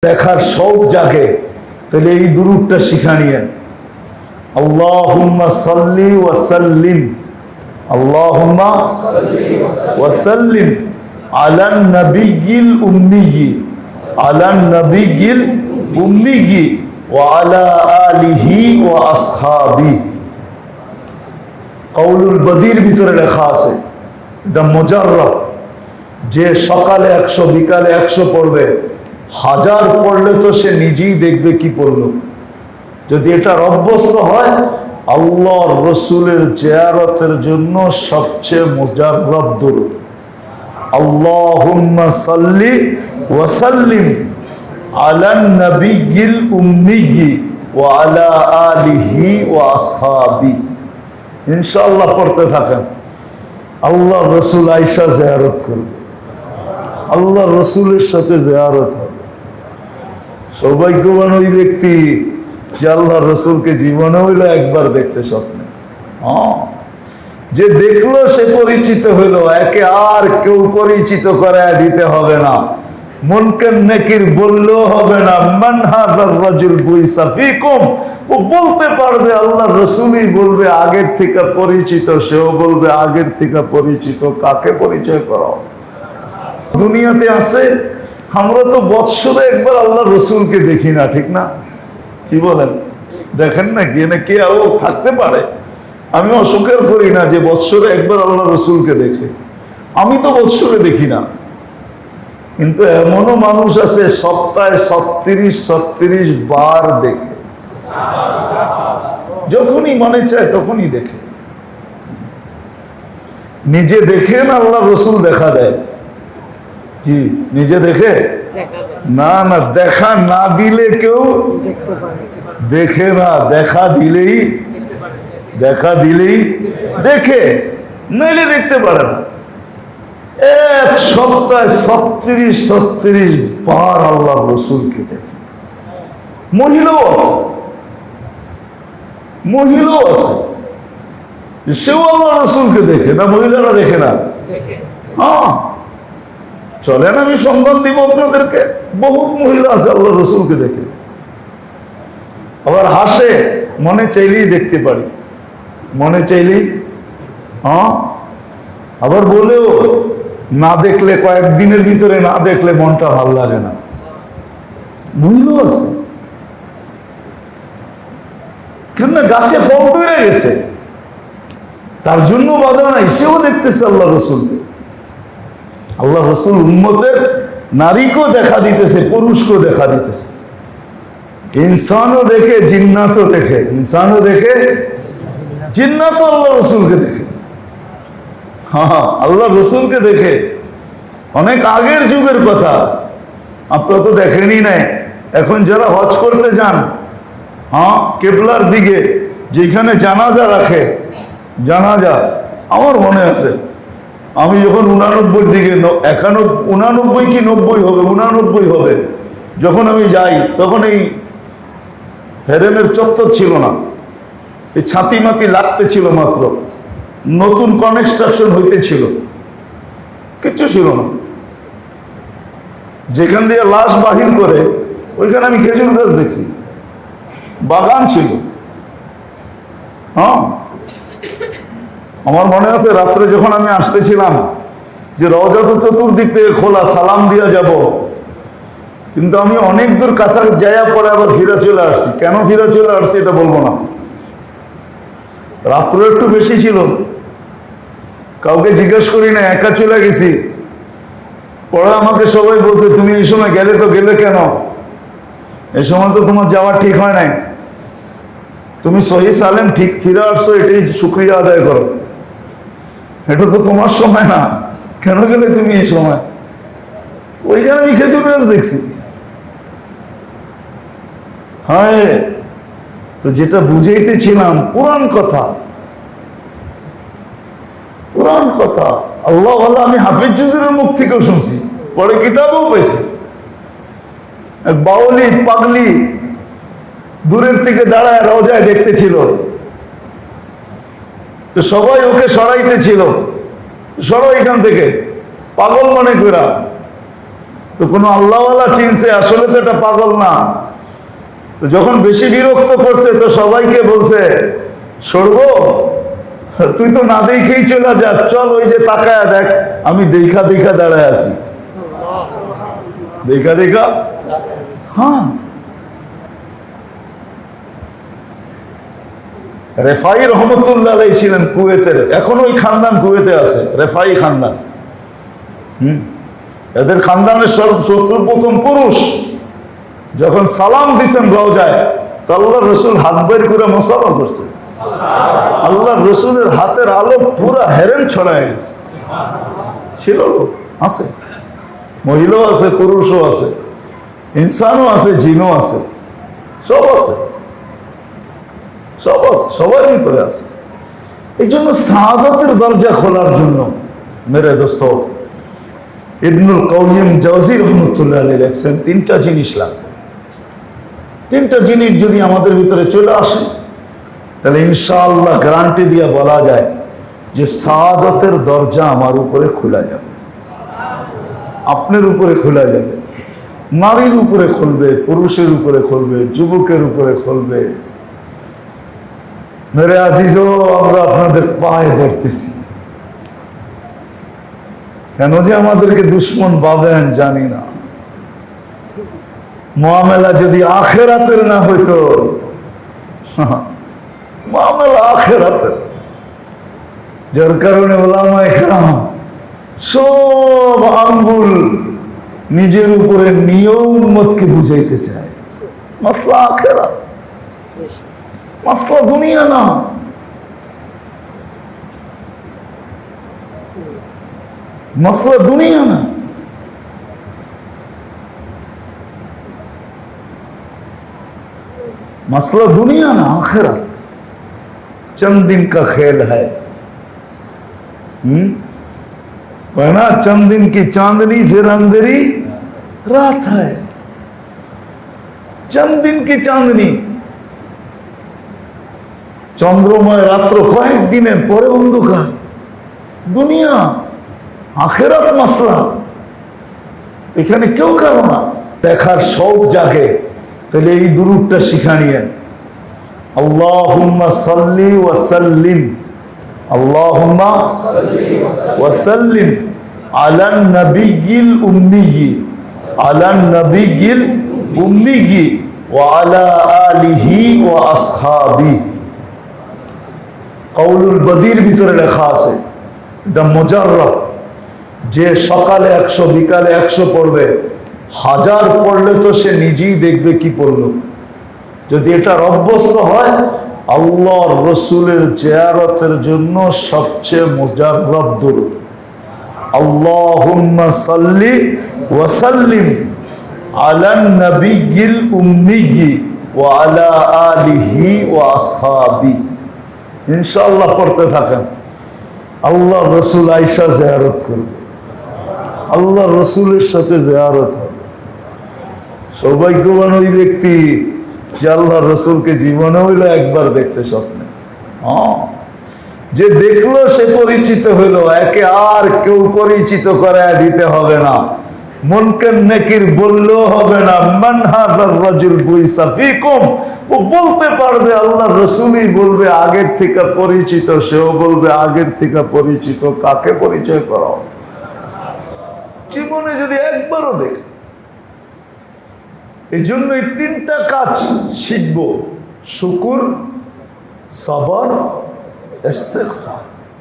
দেখার শৌক জাগে, তাহলে এই দুরূদটা শিখা নিয়েন। আল্লাহুম্মা সাল্লি ওয়া সাল্লিম, আল্লাহুম্মা ওয়া সাল্লিম আলান নবিয়্যিল উম্মিয়্যি, আলান নবিয়্যিল উম্মিয়্যি ওয়া আলা আলিহি ওয়া আসহাবিহি। কওলুল বদীর ভিতরে লেখা আছে, এটা মুজাররব, যে সকালে 100 বিকালে 100 পড়বে, 1000 পড়লে তো সে নিজেই দেখবে কি পড়লো। যদি এটা অভ্যস্ত হয়, আল্লাহর রসুলের জিয়ারতের জন্য সবচেয়ে মুজাররব দুরূদ, আল্লাহুম্মা সাল্লি ওয়া সাল্লিম আলান নবিয়্যিল উম্মিয়্যি ওয়া আলা আলিহি ওয়া আসহাবিহি। ইনশাআল্লাহ পড়তে থাকেন, আল্লাহ রসুল আয়েশা জিয়ারত করবে, আল্লাহ রসুলের সাথে জিয়ারত হবে। সৌভাগ্যবান ওই ব্যক্তি যে আল্লাহ রসুলকে জীবনে হইলো একবার দেখছে স্বপ্নে। যে দেখলো সে পরিচিত হইলো, একে আর কেউ পরিচিত করায় দিতে হবে না, মুনকার নাকির বললেও হবে না। মান হাযার রাজুল বুইসা ফীকুম, ও বলতে পারবে, আল্লাহ রসুলই বলবে আগের থেকে পরিচিত, সেও বলবে আগের থেকে পরিচিত। কাকে পরিচয় করাও? দুনিয়াতে আছে, আমরা তো বৎসরে একবার আল্লাহ রসুলকে দেখি না, ঠিক না? কি বলেন? দেখেন না কি না? কে আও থাকতে পারে? আমি অস্বীকার করি না যে বৎসরে একবার আল্লাহ রসুলকে দেখে, আমি তো বৎসরে দেখি না, কিন্তু এমনও মানুষ আছে সপ্তাহে 36 বার দেখে, যখনই মনে চায় তখনই দেখে। নিজে দেখে না আল্লাহ রসুল দেখা দেয়? কি নিজে দেখে? না না, দেখা না দিলে কেউ দেখে না, দেখা দিলেই দেখে, নইলে দেখতে পারে না। এক সপ্তাহে 36 বার আল্লাহ রসুলকে দেখে। মহিলাও আছে, সেও আল্লাহ রসুলকে দেখে না, মহিলারা দেখে না? হ্যাঁ, চলেন আমি সম্মান দিব আপনাদেরকে, বহুত মহিলা আছে আল্লাহ রসুলকে দেখে। আবার হাসে, মনে চাইলেই দেখতে পারি, মনে চাইলেই। হ্যাঁ, আবার বলেও না দেখলে, কয়েকদিনের ভিতরে না দেখলে মনটা ভালো লাগে না। মহিলাও আছে, কেন না গাছে ফল ধরে গেছে, তার জন্য বাধা নাই, সেও দেখতেছে আল্লাহ রসুলকে। আল্লাহ রসুল উম্মতের নারীকেও দেখা দিতেছে, পুরুষকেও দেখা দিতেছে, ইনসানও দেখে জিন্নাতও দেখে, ইনসানও দেখে জিন্নাতও আল্লাহ রসুলকে দেখে। হ্যাঁ, আল্লাহ রসুলকে দেখে। অনেক আগের যুগের কথা, আপনারা তো দেখেনই নাই। এখন যারা হজ করতে যান, হ্যাঁ, কেবলার দিকে যেখানে জানাজা রাখে, জানাজা, আমার মনে আছে আমি যখন 89 দিকে 89 কি 90 হবে, 89 হবে, যখন আমি যাই, তখন এই হেরেমের চত্বর ছিল না, এই ছাতি মাতি লাগতে ছিল মাত্র, নতুন কনস্ট্রাকশন হইতেছিল, কিচ্ছু ছিল না। যেখান দিয়ে লাশ বাহির করে ওইখানে আমি খেজুর গাছ দেখছি, বাগান ছিল। হ্যাঁ, আমার মনে আছে রাত্রে যখন আমি আসতেছিলাম, যে রওজা তো চতুর্দিক থেকে খোলা, সালাম দিয়া যাব, কিন্তু আমি অনেক দূর কাছা যাইয়া পরে আবার ফিরে চলে আসছি। কেন ফিরে চলে আসছি এটা বলবো না, রাত্র একটু বেশি ছিল, কাউকে জিজ্ঞেস করি না, একা চলে গেছি। পরে আমাকে সবাই বলছে, তুমি এই সময় গেলে, তো গেলে কেন? এই সময় তো তোমার যাওয়া ঠিক হয় নাই, তুমি সহি সালেম ঠিক ফিরে আসছো, এটাই শুকরিয়া আদায় করো, এটা তো তোমার সময় না, কেন গেলে তুমি এই সময়? ওইখানে আমি খেজুর গাছ দেখছি। হ্যাঁ, তো যেটা বুঝাইতেছিলাম, পুরান কথা, আল্লাহ আল্লাহ। আমি হাফিজ জুজুরের মুখ থেকেও শুনছি, পরে কিতাবও পেয়েছি। এক বাউলি পাগলি দূরের থেকে দাঁড়ায় রওজায় দেখতেছিল, তো সবাই ওকে সরাইতেছিল, সরো এখান থেকে, পাগল মনে করা। তো কোনো আল্লাহওয়ালা চিনছে, আসলে তো এটা পাগল না। তো যখন বেশি বিরক্ত করছে তো সবাইকে বলছে, সরবো, তুই তো না দেখেই চলে যা, চল ওই যে তাকায়া দেখ, আমি দেখা দেখা দাঁড়ায় আছি, দেখা দেখা। হ্যাঁ, রেফাই রহমতুল্লাহ আলাইহি ছিলেন কুয়েতের, এখন ওই খানদান কুয়েতে আছে, রেফাই খানদান। এদের খানদানের সর্বপ্রথম পুরুষ যখন সালাম দিচ্ছেন রওজায়, তো আল্লাহ রসুল হাত বের করে মুসাফা করছে। আল্লাহ রসুলের হাতের আলো পুরা হেরেন ছড়ায় গেছে। ছিল লোক, আছে, মহিলাও আছে, পুরুষও আছে, ইনসানও আছে, জিনও আছে, সব আছে, সব আছে, সবার ভিতরে আছে। এই জন্য সাআদাতের দরজা খোলার জন্য মেরে দোস্ত ইবনুল কাইয়িম জাওযী রাহমাতুল্লাহ আলাইহি লেখছেন, তিনটা জিনিস লাগবে। তিনটা জিনিস যদি আমাদের ভিতরে চলে আসে, তাহলে ইনশাআল্লাহ গ্যারান্টি দিয়ে বলা যায় যে সাআদাতের দরজা আমার উপরে খোলা যাবে, আপনার উপরে খোলা যাবে, নারীর উপরে খুলবে, পুরুষের উপরে খুলবে, যুবকের উপরে খুলবে। মেরে আজিজও, আমরা আপনাদের পায়ে ধরতেছি, কেন যে আমাদেরকে দুশ্মন ভাবেন জানি না। মুআমেলা যদি আখিরাতের না হইতো, মুআমেলা আখিরাতের, যার কারণে উলামায়ে কেরাম সব আঙ্গুল নিজের উপরে নিয়েও উম্মতকে বুঝাইতে চায়। মাসলা আখিরাত, মাসলা দুনিয়া না। मसला दुनिया ना, मसला दुनिया ना आखिरत। चंद दिन का खेल है, ना चंद दिन की चांदनी फिर अंधेरी रात है। चंद दिन की चांदनी, चंद्रमय रात्र कয়েক দিনের পরে অন্ধকার। দুনিয়া আখিরাত মাসলা, এখানে কেউ কারো না। দেখার শৌক জাগে, তাহলে এই দুরূদটা শিখা নিয়েন। আল্লাহুম্মা সাল্লি ওয়া সাল্লিম, আল্লাহুম্মা ওয়া সাল্লিম আলান নবিয়্যিল উম্মিয়্যি, আলান নবিয়্যিল উম্মিয়্যি ওয়া আলা আলিহি ওয়া আসহাবি। কাউলুল বদীর ভিতরে লেখা আছে, এটা মুজাররদ, যে সকালে 100 বিকালে 100 পড়বে, 1000 পড়লে তো সে নিজেই দেখবে কি পড়লো। যদি এটা অভ্যস্ত হয়, আল্লাহর রসুলের জিয়ারতের জন্য সবচেয়ে মুজাররদ দুরূদ, আল্লাহুম্মা সাল্লি ওয়া সাল্লিম আলান নবিয়্যিল উম্মিয়্যি ওয়া আলা আলিহি ওয়া আসহাবি। ইনশাআল্লাহ পড়তে থাকেন, আল্লাহ রসুল আয়েশা জিয়ারত করবে, আল্লাহ রসুলের সাথে জিয়ারত হবে। সৌভাগ্যবান ওই ব্যক্তি যে আল্লাহ রসুলকে জীবনে হইলো একবার দেখছে স্বপ্নে। যে দেখলো সে পরিচিত হইলো, একে আর কেউ পরিচিত করায় দিতে হবে না, মুনকার নাকির বললেও হবে না। মান হাযার রাজুল বুইসা ফীকুম, ও বলতে পারবে, আল্লাহ রসুলই বলবে আগের থেকে পরিচিত, সেও বলবে আগের থেকে পরিচিত। কাকে পরিচয় করাও? জীবনে যদি একবারও দেখে। এই জন্য এই তিনটা কাজ শিখবো: শুকুর, সবর, ইস্তিগফার।